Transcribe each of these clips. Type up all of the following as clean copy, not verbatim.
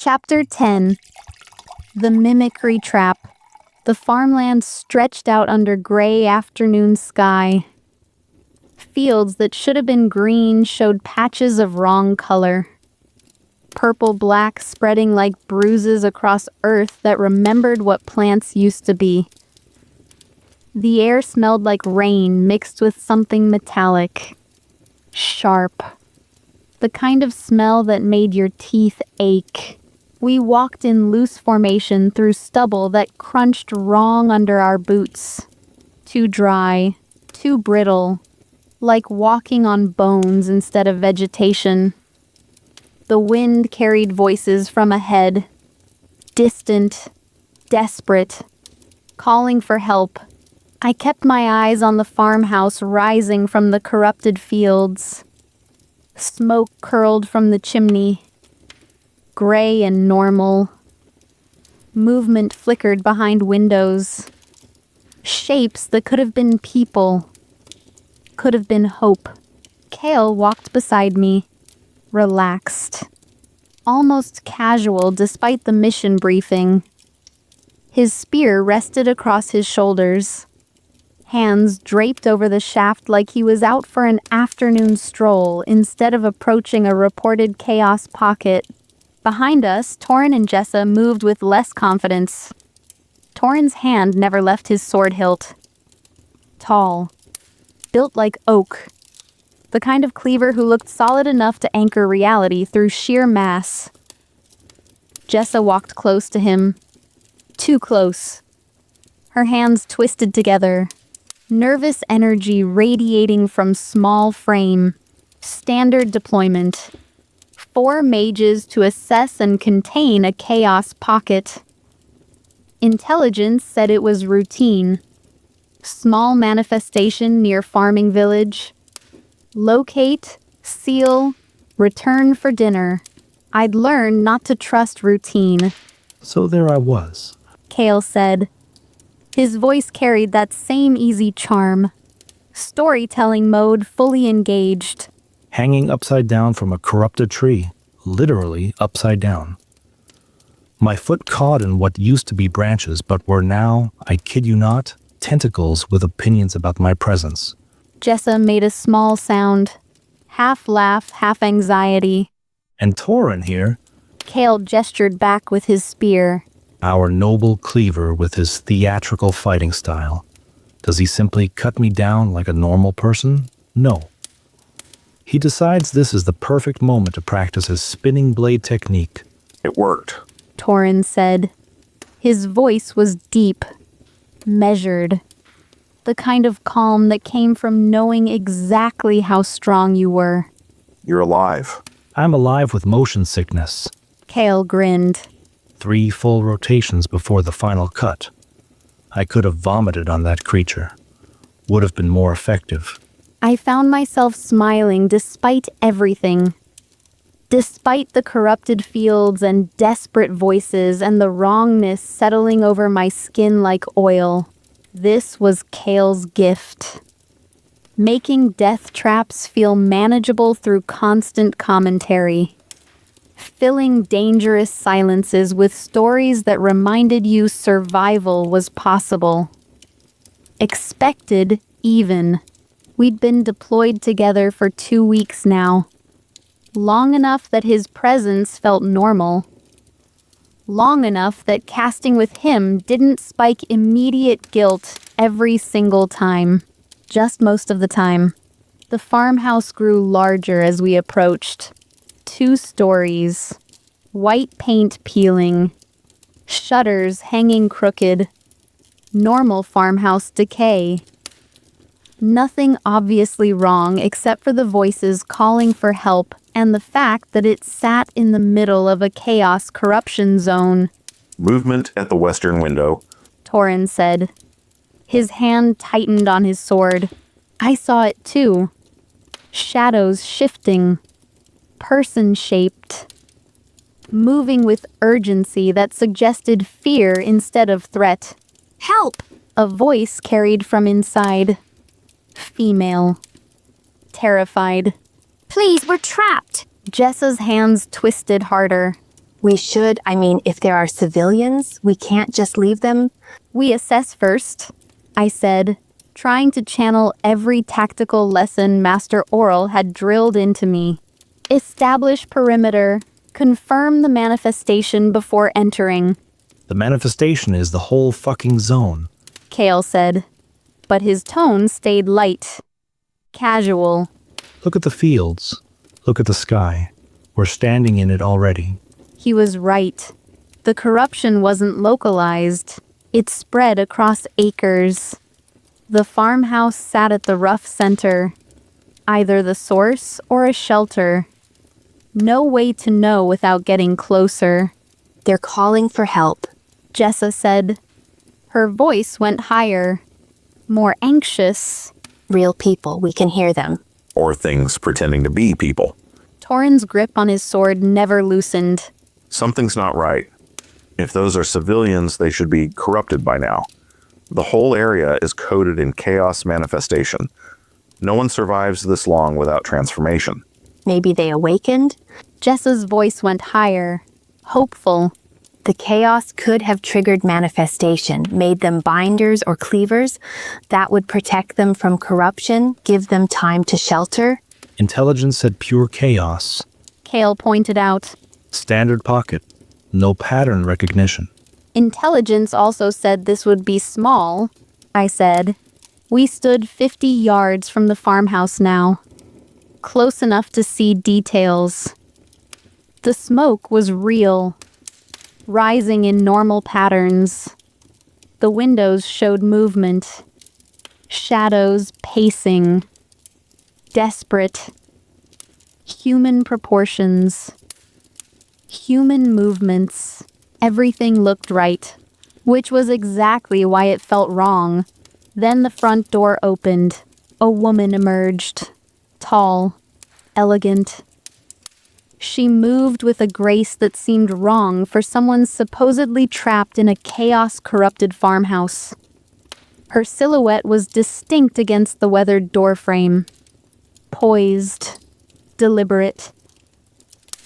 Chapter 10. The Mimicry Trap. The farmland stretched out under gray afternoon sky. Fields that should have been green showed patches of wrong color. Purple-black spreading like bruises across earth that remembered what plants used to be. The air smelled like rain mixed with something metallic. Sharp. The kind of smell that made your teeth ache. We walked in loose formation through stubble that crunched wrong under our boots. Too dry, too brittle, like walking on bones instead of vegetation. The wind carried voices from ahead, distant, desperate, calling for help. I kept my eyes on the farmhouse rising from the corrupted fields. Smoke curled from the chimney, gray and normal. Movement flickered behind windows. Shapes that could have been people, could have been hope. Kale walked beside me, relaxed, almost casual despite the mission briefing. His spear rested across his shoulders, hands draped over the shaft like he was out for an afternoon stroll instead of approaching a reported chaos pocket. Behind us, Torin and Jessa moved with less confidence. Torin's hand never left his sword hilt. Tall, built like oak, the kind of cleaver who looked solid enough to anchor reality through sheer mass. Jessa walked close to him, too close. Her hands twisted together, nervous energy radiating from small frame. Standard deployment. 4 mages to assess and contain a chaos pocket. Intelligence said it was routine. Small manifestation near farming village. Locate, seal, return for dinner. I'd learned not to trust routine. So there I was. Kale said. His voice carried that same easy charm. Storytelling mode fully engaged. Hanging upside down from a corrupted tree. Literally upside down. My foot caught in what used to be branches but were now, I kid you not, tentacles with opinions about my presence. Jessa made a small sound. Half laugh, half anxiety. And Torin here. Kale gestured back with his spear. Our noble cleaver with his theatrical fighting style. Does he simply cut me down like a normal person? No. He decides this is the perfect moment to practice his spinning blade technique. It worked, Torin said. His voice was deep, measured. The kind of calm that came from knowing exactly how strong you were. You're alive. I'm alive with motion sickness. Kale grinned. 3 full rotations before the final cut. I could have vomited on that creature. Would have been more effective. I found myself smiling despite everything. Despite the corrupted fields and desperate voices and the wrongness settling over my skin like oil. This was Kale's gift. Making death traps feel manageable through constant commentary. Filling dangerous silences with stories that reminded you survival was possible. Expected, even. We'd been deployed together for 2 weeks now. Long enough that his presence felt normal. Long enough that casting with him didn't spike immediate guilt every single time. Just most of the time. The farmhouse grew larger as we approached. 2 stories. White paint peeling. Shutters hanging crooked. Normal farmhouse decay. Nothing obviously wrong except for the voices calling for help and the fact that it sat in the middle of a chaos corruption zone. Movement at the western window, Torin said. His hand tightened on his sword. I saw it too. Shadows shifting. Person-shaped. Moving with urgency that suggested fear instead of threat. Help! A voice carried from inside. Female. Terrified. Please, we're trapped. Jessa's hands twisted harder. We should. If there are civilians, we can't just leave them. We assess first, I said, trying to channel every tactical lesson Master Oral had drilled into me. Establish perimeter. Confirm the manifestation before entering. The manifestation is the whole fucking zone. Kale said, but his tone stayed light. Casual. Look at the fields. Look at the sky. We're standing in it already. He was right. The corruption wasn't localized. It spread across acres. The farmhouse sat at the rough center. Either the source or a shelter. No way to know without getting closer. They're calling for help, Jessa said. Her voice went higher. More anxious. Real people, we can hear them. Or things pretending to be people. Torin's grip on his sword never loosened. Something's not right. If those are civilians, they should be corrupted by now. The whole area is coated in chaos manifestation. No one survives this long without transformation. Maybe they awakened? Jessa's voice went higher. Hopeful. The chaos could have triggered manifestation, made them binders or cleavers. That would protect them from corruption, give them time to shelter. Intelligence said pure chaos. Kale pointed out. Standard pocket. No pattern recognition. Intelligence also said this would be small, I said. We stood 50 yards from the farmhouse now. Close enough to see details. The smoke was real, rising in normal patterns. The windows showed movement. Shadows pacing. Desperate. Human proportions. Human movements. Everything looked right, which was exactly why it felt wrong. Then the front door opened. A woman emerged. Tall. Elegant. She moved with a grace that seemed wrong for someone supposedly trapped in a chaos-corrupted farmhouse. Her silhouette was distinct against the weathered doorframe. Poised. Deliberate.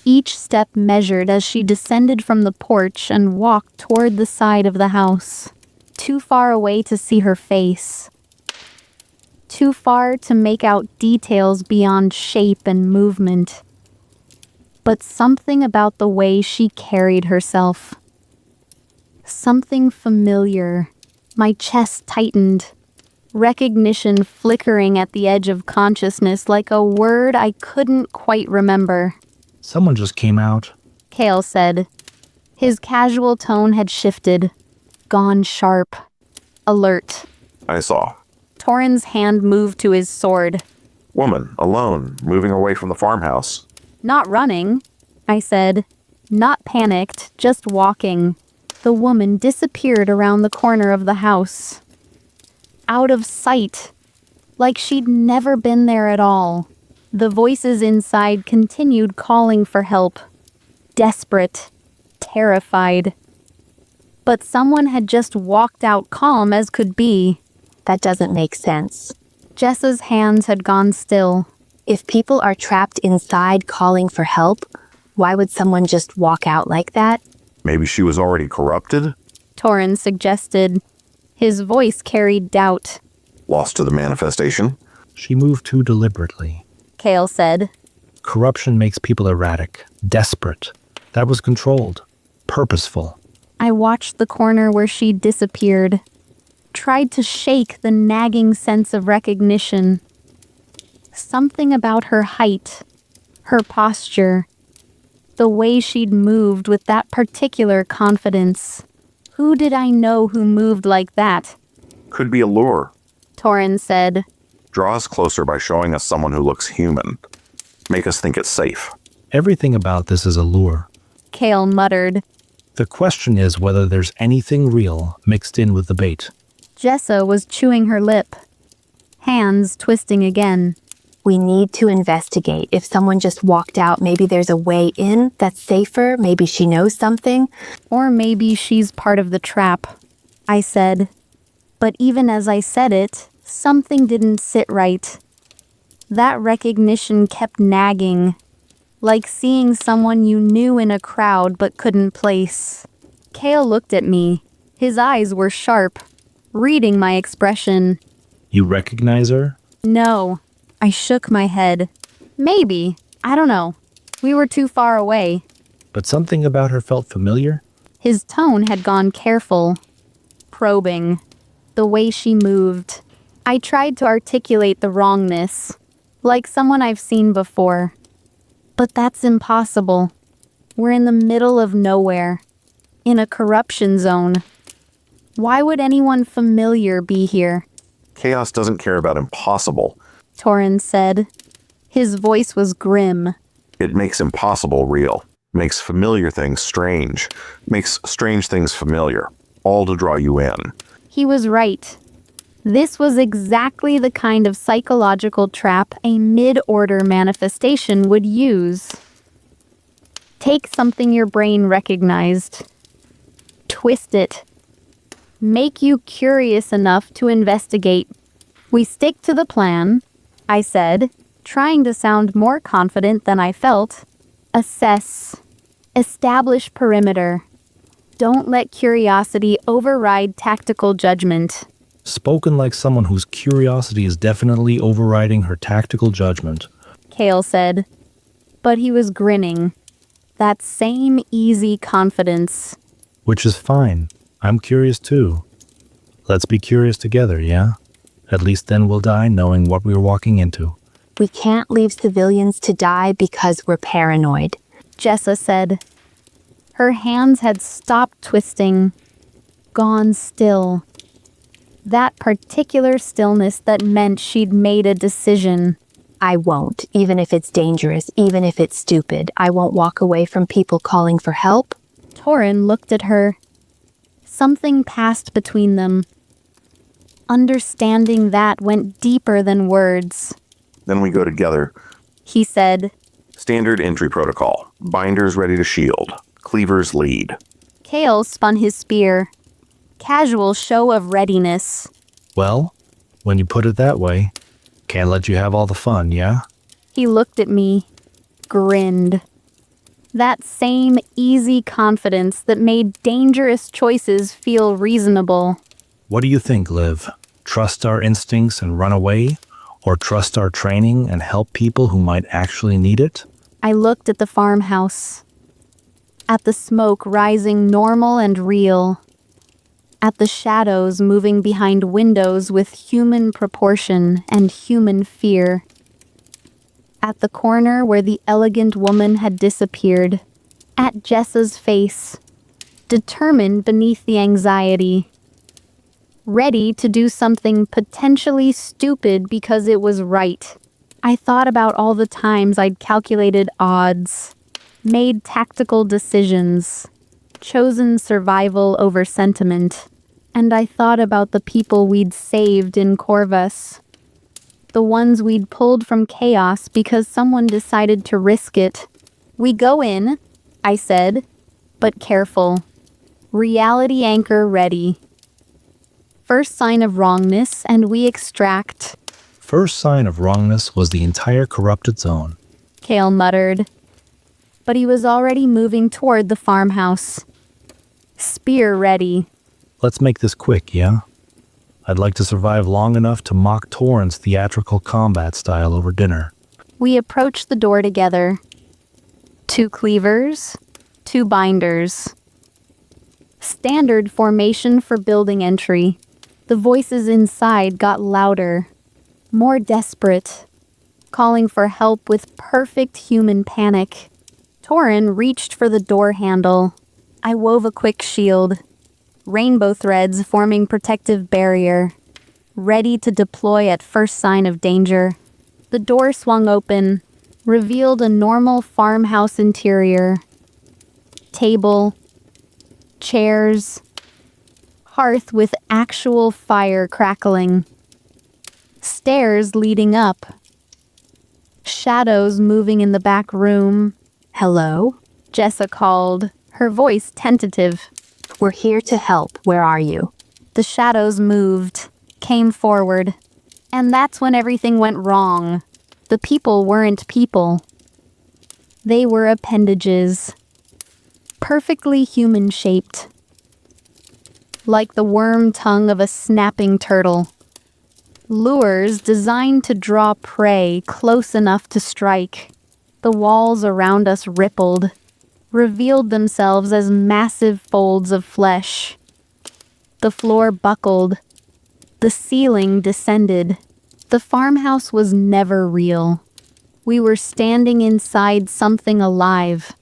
Each step measured as she descended from the porch and walked toward the side of the house. Too far away to see her face. Too far to make out details beyond shape and movement. But something about the way she carried herself. Something familiar. My chest tightened. Recognition flickering at the edge of consciousness like a word I couldn't quite remember. Someone just came out. Kale said. His casual tone had shifted. Gone sharp. Alert. I saw. Torin's hand moved to his sword. Woman, alone, moving away from the farmhouse. Not running, I said. Not panicked, just walking. The woman disappeared around the corner of the house. Out of sight. Like she'd never been there at all. The voices inside continued calling for help. Desperate. Terrified. But someone had just walked out calm as could be. That doesn't make sense. Jessa's hands had gone still. If people are trapped inside calling for help, why would someone just walk out like that? Maybe she was already corrupted? Torin suggested. His voice carried doubt. Lost to the manifestation? She moved too deliberately. Kale said. Corruption makes people erratic, desperate. That was controlled, purposeful. I watched the corner where she disappeared. Tried to shake the nagging sense of recognition. Something about her height, her posture, the way she'd moved with that particular confidence. Who did I know who moved like that? Could be a lure. Torin said. Draw us closer by showing us someone who looks human. Make us think it's safe. Everything about this is a lure. Kale muttered. The question is whether there's anything real mixed in with the bait. Jessa was chewing her lip. Hands twisting again. We need to investigate. If someone just walked out, maybe there's a way in that's safer. Maybe she knows something. Or maybe she's part of the trap, I said. But even as I said it, something didn't sit right. That recognition kept nagging. like seeing someone you knew in a crowd but couldn't place. Kale looked at me. His eyes were sharp, reading my expression. You recognize her? No. I shook my head. Maybe. I don't know. We were too far away. But something about her felt familiar? His tone had gone careful, probing. The way she moved. I tried to articulate the wrongness, like someone I've seen before. But that's impossible. We're in the middle of nowhere, in a corruption zone. Why would anyone familiar be here? Chaos doesn't care about impossible. Torrin said. His voice was grim. It makes impossible real. Makes familiar things strange. Makes strange things familiar. All to draw you in. He was right. This was exactly the kind of psychological trap a mid-order manifestation would use. Take something your brain recognized. Twist it. Make you curious enough to investigate. We stick to the plan, I said, trying to sound more confident than I felt. Assess. Establish perimeter. Don't let curiosity override tactical judgment. Spoken like someone whose curiosity is definitely overriding her tactical judgment. Kale said. But he was grinning. That same easy confidence. Which is fine. I'm curious too. Let's be curious together, yeah? At least then we'll die knowing what we're walking into. We can't leave civilians to die because we're paranoid. Jessa said. Her hands had stopped twisting, gone still. That particular stillness that meant she'd made a decision. I won't, even if it's dangerous, even if it's stupid. I won't walk away from people calling for help. Torrin looked at her. Something passed between them. Understanding that went deeper than words. Then we go together. He said. Standard entry protocol. Binders ready to shield. Cleavers lead. Kale spun his spear. Casual show of readiness. Well, when you put it that way, can't let you have all the fun, yeah? He looked at me, grinned. That same easy confidence that made dangerous choices feel reasonable. What do you think, Liv? Trust our instincts and run away? Or trust our training and help people who might actually need it? I looked at the farmhouse. At the smoke rising normal and real. At the shadows moving behind windows with human proportion and human fear. At the corner where the elegant woman had disappeared. At Jessa's face, determined beneath the anxiety. Ready to do something potentially stupid because it was right. I thought about all the times I'd calculated odds, made tactical decisions, chosen survival over sentiment, and I thought about the people we'd saved in Corvus. The ones we'd pulled from chaos because someone decided to risk it. We go in, I said, but careful. Reality anchor ready. First sign of wrongness, and we extract. First sign of wrongness was the entire corrupted zone. Kale muttered. But he was already moving toward the farmhouse. Spear ready. Let's make this quick, yeah? I'd like to survive long enough to mock Torrin's theatrical combat style over dinner. We approached the door together. 2 cleavers, 2 binders. Standard formation for building entry. The voices inside got louder, more desperate, calling for help with perfect human panic. Torrin reached for the door handle. I wove a quick shield, rainbow threads forming protective barrier, ready to deploy at first sign of danger. The door swung open, revealed a normal farmhouse interior. Table, chairs, hearth with actual fire crackling. Stairs leading up. Shadows moving in the back room. Hello? Jessa called, her voice tentative. We're here to help. Where are you? The shadows moved, came forward. And that's when everything went wrong. The people weren't people. They were appendages, perfectly human-shaped, like the worm tongue of a snapping turtle. Lures designed to draw prey close enough to strike. The walls around us rippled, revealed themselves as massive folds of flesh. The floor buckled. The ceiling descended. The farmhouse was never real. We were standing inside something alive.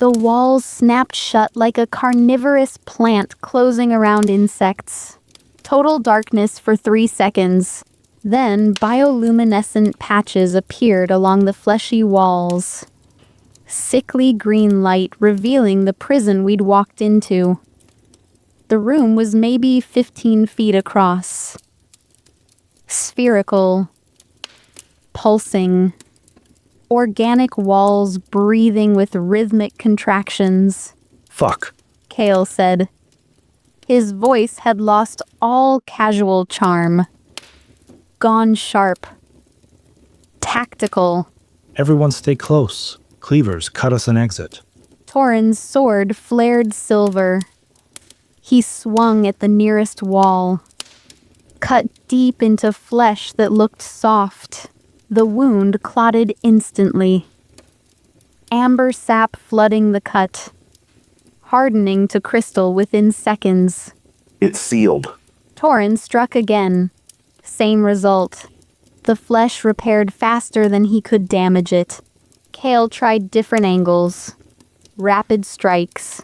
The walls snapped shut like a carnivorous plant closing around insects. Total darkness for 3 seconds. Then bioluminescent patches appeared along the fleshy walls. Sickly green light revealing the prison we'd walked into. The room was maybe 15 feet across. Spherical. Pulsing. Organic walls breathing with rhythmic contractions. Fuck. Kale said. His voice had lost all casual charm. Gone sharp. Tactical. Everyone stay close. Cleavers, cut us an exit. Torin's sword flared silver. He swung at the nearest wall. Cut deep into flesh that looked soft. The wound clotted instantly. Amber sap flooding the cut. Hardening to crystal within seconds. It's sealed. Torin struck again. Same result. The flesh repaired faster than he could damage it. Kale tried different angles. Rapid strikes.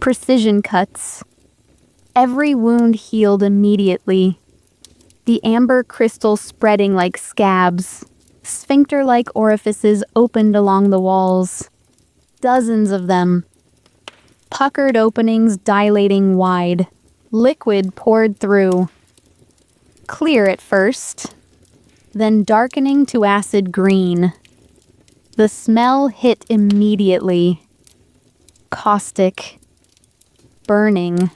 Precision cuts. Every wound healed immediately. The amber crystal spreading like scabs. Sphincter-like orifices opened along the walls. Dozens of them. Puckered openings dilating wide. Liquid poured through. Clear at first, then darkening to acid green. The smell hit immediately. Caustic. Burning.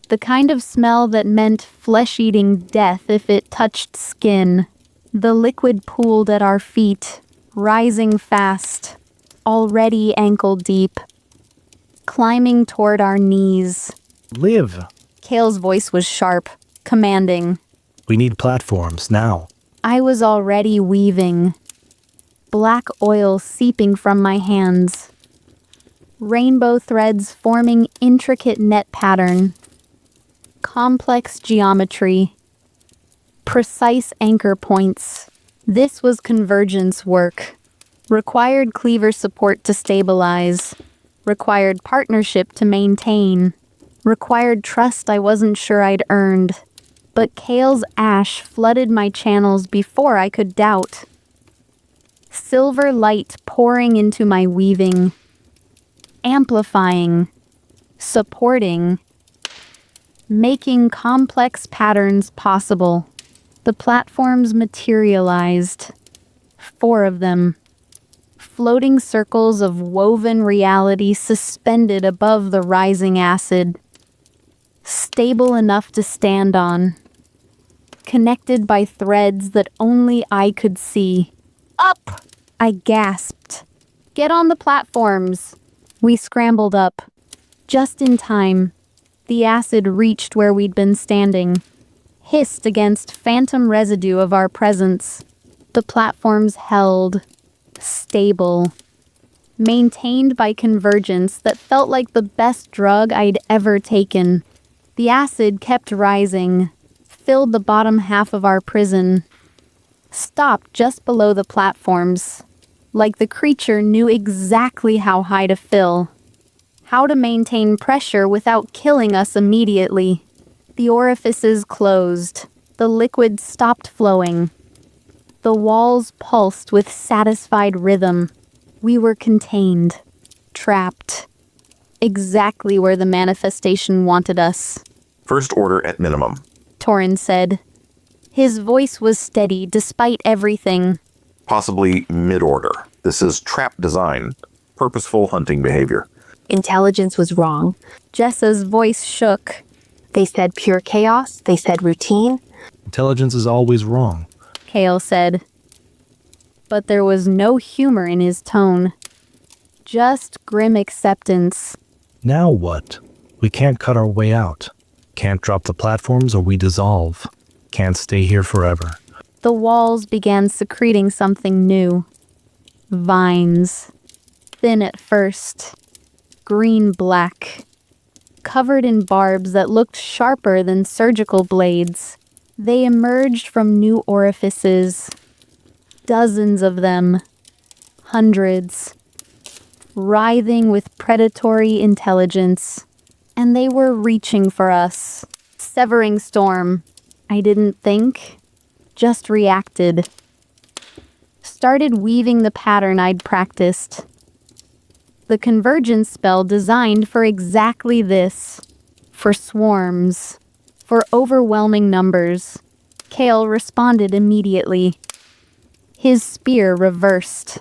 The kind of smell that meant flesh-eating death if it touched skin. The liquid pooled at our feet, rising fast, already ankle-deep. Climbing toward our knees. Liv. Kale's voice was sharp, commanding. We need platforms, now. I was already weaving. Black oil seeping from my hands. Rainbow threads forming intricate net pattern. Complex geometry. Precise anchor points. This was convergence work. Required cleaver support to stabilize. Required partnership to maintain. Required trust I wasn't sure I'd earned. But Kale's ash flooded my channels before I could doubt. Silver light pouring into my weaving. Amplifying. Supporting. Making complex patterns possible. The platforms materialized. 4 of them. Floating circles of woven reality suspended above the rising acid. Stable enough to stand on. Connected by threads that only I could see. Up! I gasped. Get on the platforms. We scrambled up. Just in time. The acid reached where we'd been standing. Hissed against phantom residue of our presence. The platforms held. Stable. Maintained by convergence that felt like the best drug I'd ever taken. The acid kept rising. Filled the bottom half of our prison. Stopped just below the platforms. Like the creature knew exactly how high to fill. How to maintain pressure without killing us immediately. The orifices closed. The liquid stopped flowing. The walls pulsed with satisfied rhythm. We were contained. Trapped. Exactly where the manifestation wanted us. First order at minimum. Torin said. His voice was steady despite everything. Possibly mid-order. This is trap design. Purposeful hunting behavior. Intelligence was wrong. Jessa's voice shook. They said pure chaos. They said routine. Intelligence is always wrong. Kale said. But there was no humor in his tone. Just grim acceptance. Now what? We can't cut our way out. Can't drop the platforms or we dissolve. Can't stay here forever. The walls began secreting something new. Vines. Thin at first. Green-black. Covered in barbs that looked sharper than surgical blades. They emerged from new orifices. Dozens of them. Hundreds. Writhing with predatory intelligence. And they were reaching for us. Severing storm. I didn't think. Just reacted. Started weaving the pattern I'd practiced. The convergence spell designed for exactly this. For swarms. For overwhelming numbers. Kale responded immediately. His spear reversed.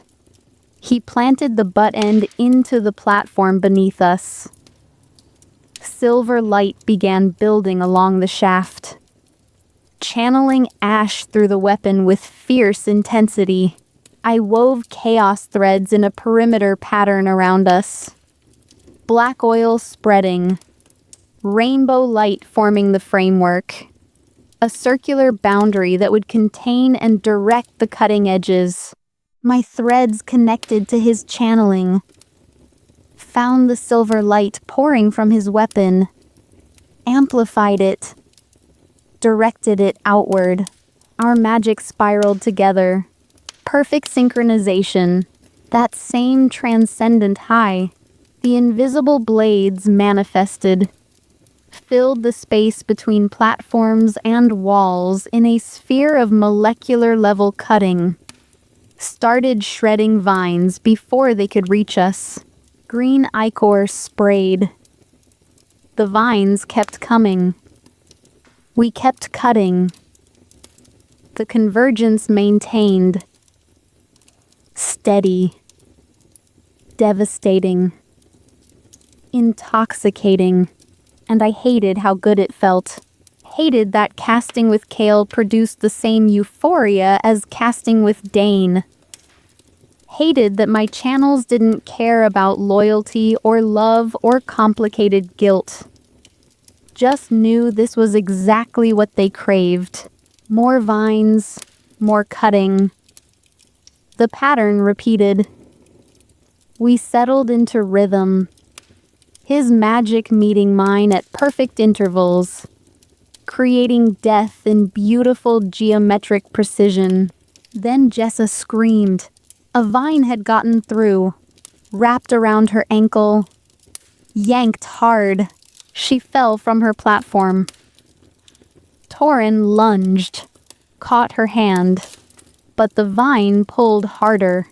He planted the butt end into the platform beneath us. Silver light began building along the shaft. Channeling ash through the weapon with fierce intensity, I wove chaos threads in a perimeter pattern around us. Black oil spreading, rainbow light forming the framework. A circular boundary that would contain and direct the cutting edges. My threads connected to his channeling. Found the silver light pouring from his weapon. Amplified it. Directed it outward. Our magic spiraled together. Perfect synchronization. That same transcendent high. The invisible blades manifested. Filled the space between platforms and walls in a sphere of molecular level cutting. Started shredding vines before they could reach us. Green ichor sprayed. The vines kept coming. We kept cutting. The convergence maintained. Steady. Devastating. Intoxicating. And I hated how good it felt. Hated that casting with Kale produced the same euphoria as casting with Dane. Hated that my channels didn't care about loyalty or love or complicated guilt. Just knew this was exactly what they craved. More vines, more cutting. The pattern repeated. We settled into rhythm. His magic meeting mine at perfect intervals. Creating death in beautiful geometric precision. Then Jessa screamed. A vine had gotten through. Wrapped around her ankle. Yanked hard. She fell from her platform. Torin lunged, caught her hand, but the vine pulled harder,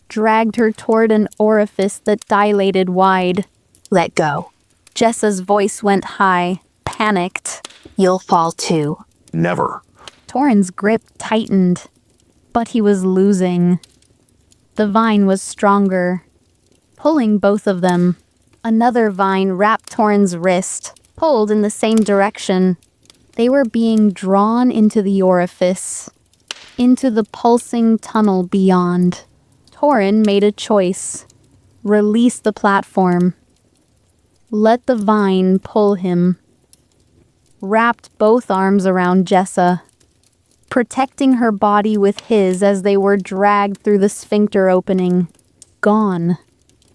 dragged her toward an orifice that dilated wide. Let go. Jessa's voice went high, panicked. You'll fall too. Never. Torin's grip tightened, but he was losing. The vine was stronger, pulling both of them. Another vine wrapped Torin's wrist, pulled in the same direction. They were being drawn into the orifice, into the pulsing tunnel beyond. Torin made a choice. Release the platform. Let the vine pull him. Wrapped both arms around Jessa, protecting her body with his as they were dragged through the sphincter opening. Gone.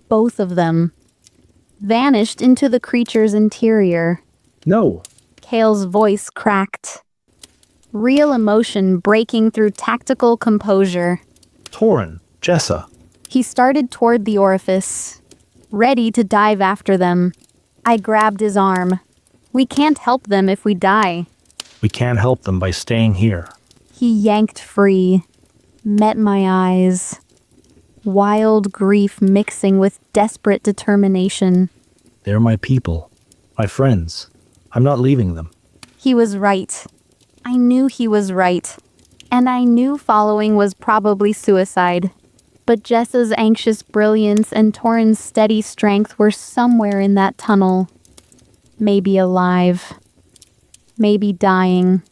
Both of them. Vanished into the creature's interior. No. Kale's voice cracked. Real emotion breaking through tactical composure. Torin, Jessa. He started toward the orifice, ready to dive after them. I grabbed his arm. We can't help them if we die. We can't help them by staying here. He yanked free, met my eyes. Wild grief mixing with desperate determination. They're my people, my friends. I'm not leaving them. He was right. I knew he was right. And I knew following was probably suicide. But Jessa's anxious brilliance and Torin's steady strength were somewhere in that tunnel. Maybe alive. Maybe dying.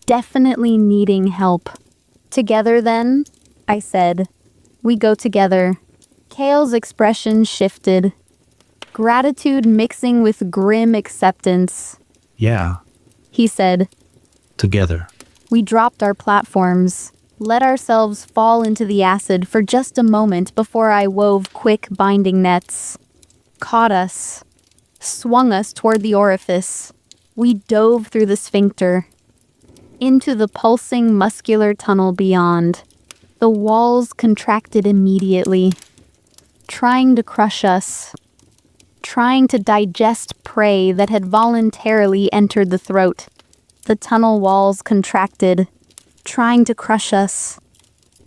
Definitely needing help. Together then, I said. We go together. Kale's expression shifted, gratitude mixing with grim acceptance. Yeah, He said. together. We dropped our platforms, let ourselves fall into the acid for just a moment before I wove quick binding nets. Caught us, swung us toward the orifice. We dove through the sphincter, into the pulsing muscular tunnel beyond. The walls contracted immediately, trying to crush us, trying to digest prey that had voluntarily entered the throat. The tunnel walls contracted, trying to crush us,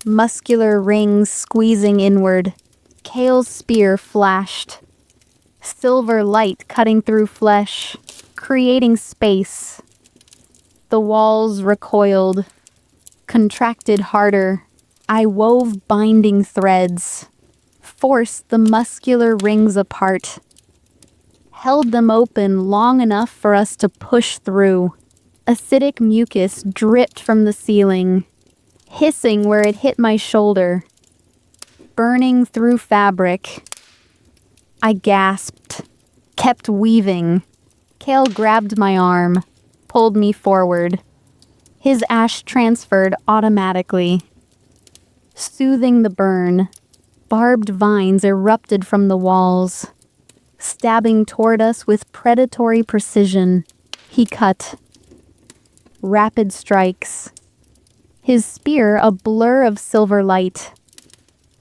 muscular rings squeezing inward. Kale's spear flashed, silver light cutting through flesh, creating space. The walls recoiled, contracted harder. I wove binding threads, forced the muscular rings apart, held them open long enough for us to push through. Acidic mucus dripped from the ceiling, hissing where it hit my shoulder, burning through fabric. I gasped, kept weaving. Kale grabbed my arm, pulled me forward. His ash transferred automatically, soothing the burn. Barbed vines erupted from the walls, stabbing toward us with predatory precision. He cut. Rapid strikes. His spear a blur of silver light,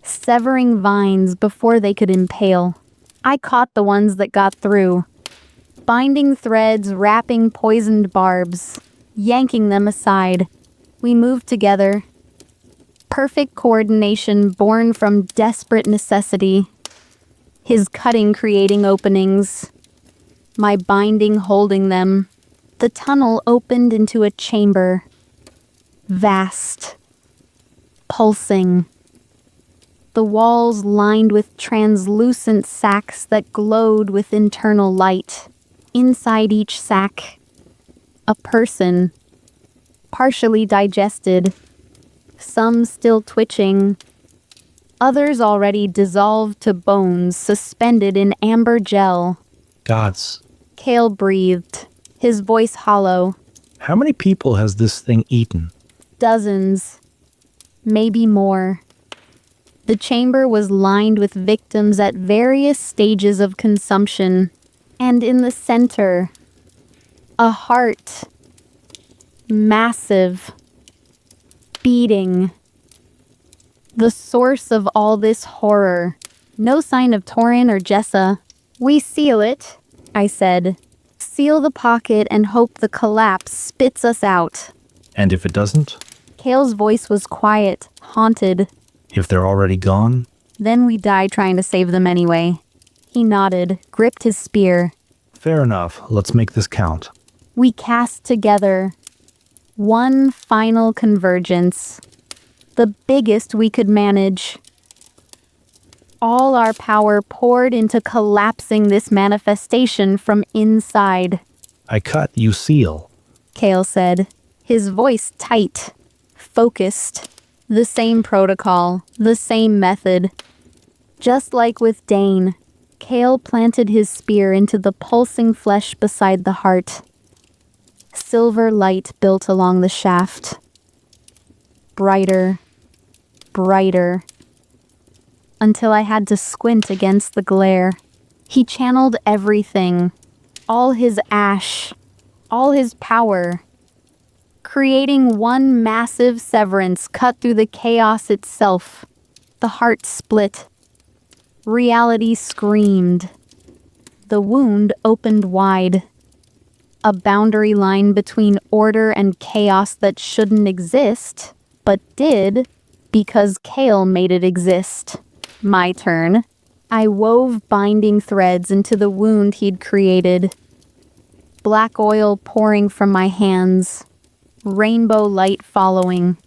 severing vines before they could impale. I caught the ones that got through, binding threads wrapping poisoned barbs, yanking them aside. We moved together. Perfect coordination born from desperate necessity. His cutting creating openings, my binding holding them. The tunnel opened into a chamber, vast, pulsing. The walls lined with translucent sacs that glowed with internal light. Inside each sac, a person, partially digested, some still twitching, others already dissolved to bones suspended in amber gel. Gods, Kale breathed, his voice hollow. how many people has this thing eaten? Dozens, maybe more. The chamber was lined with victims at various stages of consumption, and in the center, a heart, massive, beating. The source of all this horror. No sign of Torin or Jessa. We seal it, I said. Seal the pocket and hope the collapse spits us out. And if it doesn't? Kale's voice was quiet, haunted. If they're already gone? Then we die trying to save them anyway. He nodded, gripped his spear. Fair enough, let's make this count. We cast together. One final convergence. The biggest we could manage. All our power poured into collapsing this manifestation from inside. I cut, you seal. Kale said, his voice tight, focused. The same protocol, the same method. Just like with Dane, Kale planted his spear into the pulsing flesh beside the heart. Silver light built along the shaft. Brighter, brighter, until I had to squint against the glare. He channeled everything, all his ash, all his power, creating one massive severance cut through the chaos itself. The heart split. Reality screamed. The wound opened wide. A boundary line between order and chaos that shouldn't exist, but did because Kale made it exist. My turn. I wove binding threads into the wound he'd created. Black oil pouring from my hands. Rainbow light following.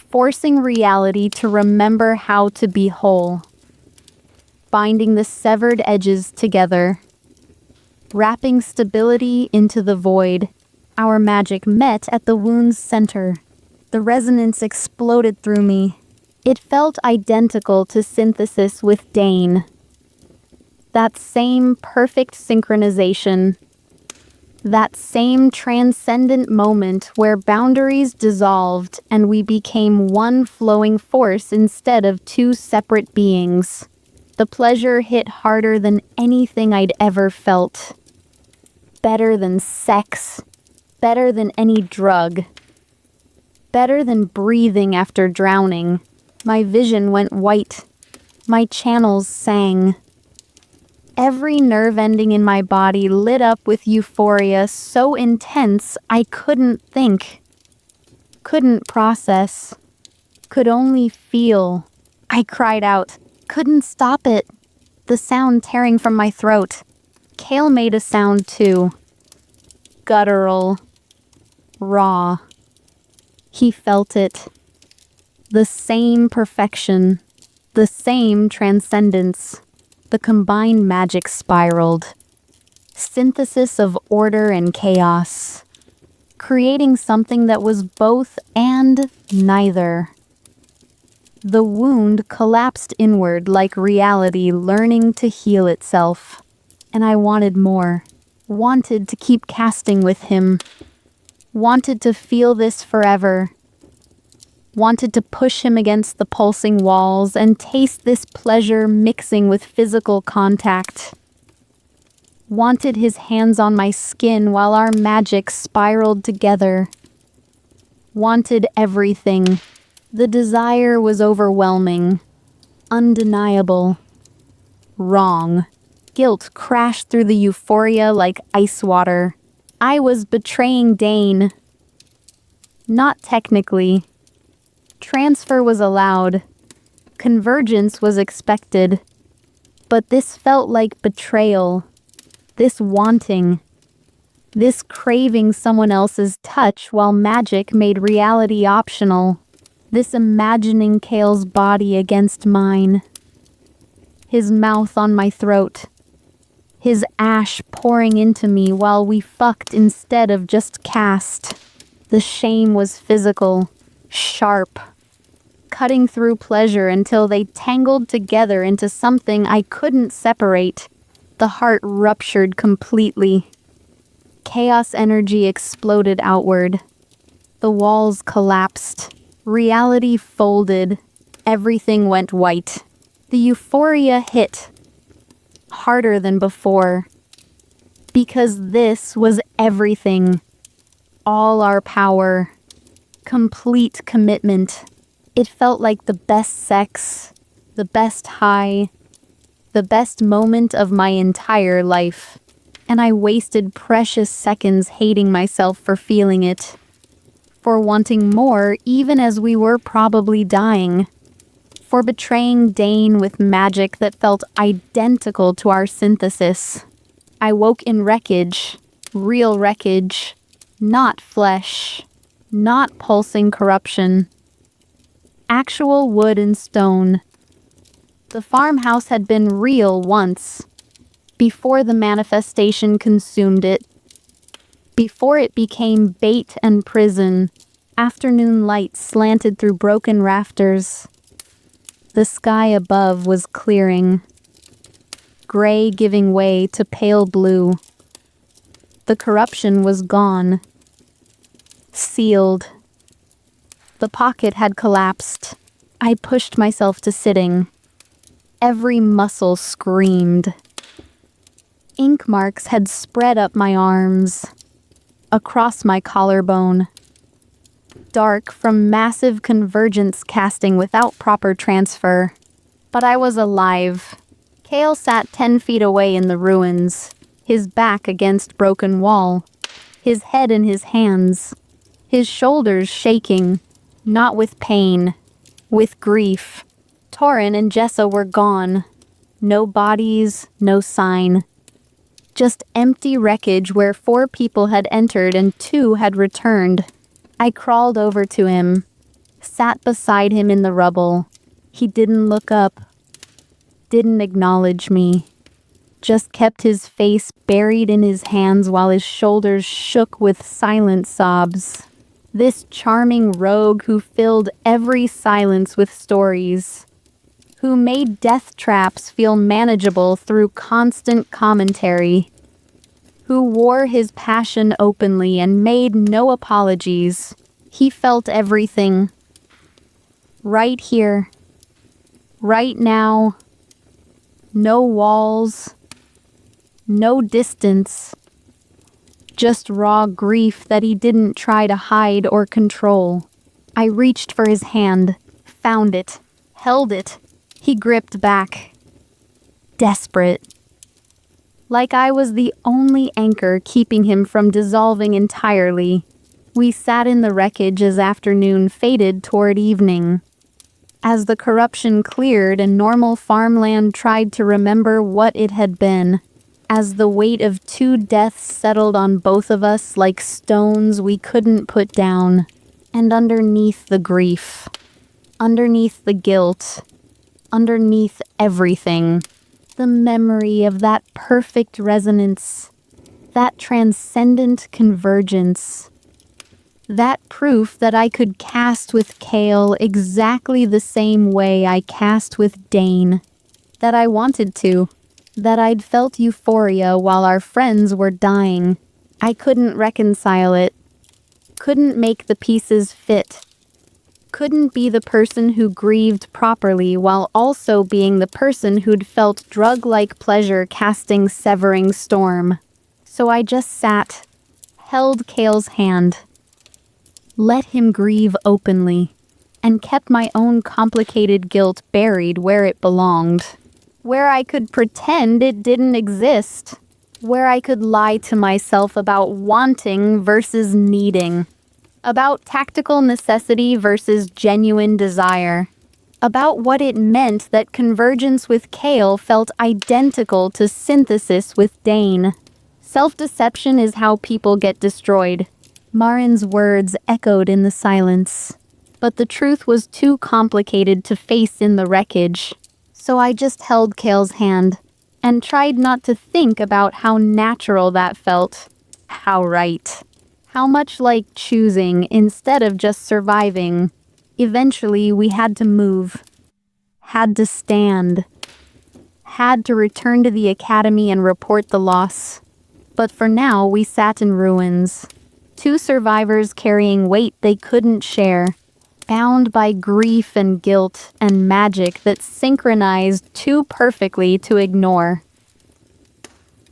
Forcing reality to remember how to be whole. Binding the severed edges together. Wrapping stability into the void. Our magic met at the wound's center. The resonance exploded through me. It felt identical to synthesis with Dane. That same perfect synchronization. That same transcendent moment where boundaries dissolved and we became one flowing force instead of two separate beings. The pleasure hit harder than anything I'd ever felt. Better than sex. Better than any drug. Better than breathing after drowning. My vision went white. My channels sang. Every nerve ending in my body lit up with euphoria so intense I couldn't think, couldn't process, could only feel. I cried out, couldn't stop it, the sound tearing from my throat. Kale made a sound too. Guttural. Raw. He felt it. The same perfection. The same transcendence. The combined magic spiraled. Synthesis of order and chaos. Creating something that was both and neither. The wound collapsed inward like reality learning to heal itself. And I wanted more. Wanted to keep casting with him. Wanted to feel this forever. Wanted to push him against the pulsing walls and taste this pleasure mixing with physical contact. Wanted his hands on my skin while our magic spiraled together. Wanted everything. The desire was overwhelming. Undeniable. Wrong. Guilt crashed through the euphoria like ice water. I was betraying Dane. Not technically. Transfer was allowed. Convergence was expected. But this felt like betrayal. This wanting. This craving someone else's touch while magic made reality optional. This imagining Kale's body against mine. His mouth on my throat. His ash pouring into me while we fucked instead of just cast. The shame was physical. Sharp. Cutting through pleasure until they tangled together into something I couldn't separate. The heart ruptured completely. Chaos energy exploded outward. The walls collapsed. Reality folded. Everything went white. The euphoria hit. Harder than before. Because this was everything. All our power. Complete commitment. It felt like the best sex, the best high, the best moment of my entire life. And I wasted precious seconds hating myself for feeling it. For wanting more even as we were probably dying. For betraying Dane with magic that felt identical to our synthesis. I woke in wreckage, real wreckage, not flesh, not pulsing corruption. Actual wood and stone. The farmhouse had been real once, before the manifestation consumed it, before it became bait and prison. Afternoon light slanted through broken rafters. The sky above was clearing, gray giving way to pale blue. The corruption was gone, sealed. The pocket had collapsed. I pushed myself to sitting. Every muscle screamed. Ink marks had spread up my arms, across my collarbone. Dark from massive convergence casting without proper transfer. But I was alive. Kale sat 10 feet away in the ruins, his back against broken wall, his head in his hands, his shoulders shaking. Not with pain, with grief. Torin and Jessa were gone. No bodies, no sign. Just empty wreckage where 4 people had entered and 2 had returned. I crawled over to him, sat beside him in the rubble. He didn't look up, didn't acknowledge me. Just kept his face buried in his hands while his shoulders shook with silent sobs. This charming rogue who filled every silence with stories, who made death traps feel manageable through constant commentary, who wore his passion openly and made no apologies. He felt everything. Right here. Right now. No walls. No distance. Just raw grief that he didn't try to hide or control. I reached for his hand, found it, held it. He gripped back. Desperate. Like I was the only anchor keeping him from dissolving entirely. We sat in the wreckage as afternoon faded toward evening. As the corruption cleared and normal farmland tried to remember what it had been. As the weight of 2 deaths settled on both of us like stones we couldn't put down. And underneath the grief, underneath the guilt, underneath everything, the memory of that perfect resonance, that transcendent convergence, that proof that I could cast with Kale exactly the same way I cast with Dane, that I wanted to. That I'd felt euphoria while our friends were dying. I couldn't reconcile it. Couldn't make the pieces fit. Couldn't be the person who grieved properly while also being the person who'd felt drug-like pleasure casting severing storm. So I just sat, held Kale's hand, let him grieve openly, and kept my own complicated guilt buried where it belonged. Where I could pretend it didn't exist. Where I could lie to myself about wanting versus needing. About tactical necessity versus genuine desire. About what it meant that convergence with Kale felt identical to synthesis with Dane. Self-deception is how people get destroyed. Marin's words echoed in the silence. But the truth was too complicated to face in the wreckage. So I just held Kale's hand and tried not to think about how natural that felt. How right. How much like choosing instead of just surviving. Eventually, we had to move. Had to stand. Had to return to the academy and report the loss. But for now, we sat in ruins. 2 survivors carrying weight they couldn't share. Bound by grief and guilt and magic that synchronized too perfectly to ignore.